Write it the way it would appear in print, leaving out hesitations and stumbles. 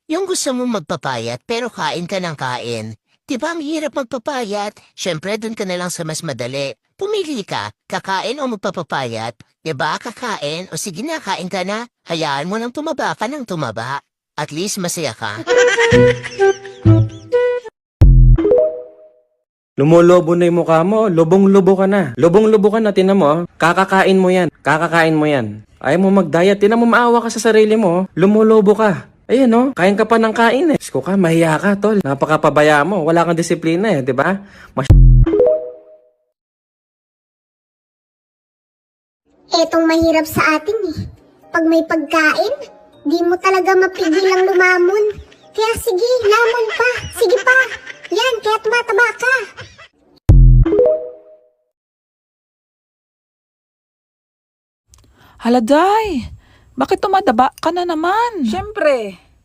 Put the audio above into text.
Yung gusto mong magpapayat pero kain ka ng kain. Di ba ang hirap magpapayat? Siyempre, dun ka na lang sa mas madali. Pumili ka, kakain o magpapapayat. Di ba, kakain o sige na, kain ka na. Hayaan mo nang tumaba ka ng tumaba. At least masaya ka. Lumolobo na yung mukha mo. Lubong-lubo ka na. Lubong-lubo ka na, tinan mo. Kakakain mo yan. Kakakain mo yan. Ayaw mo mag-diet. Tinan mo, maawa ka sa sarili mo. Lumolobo ka. Ayan no, kain ka pa ng kain eh. Sko ka, mahiya ka tol. Napakapabaya mo. Wala kang disiplina eh, di ba? Etong mahirap sa atin eh. Pag may pagkain, di mo talaga mapigilang lumamon. Kaya sige, lamon pa. Sige pa. Yan, kaya't mataba ka. Haladay, bakit tumadaba ka na naman? Siyempre,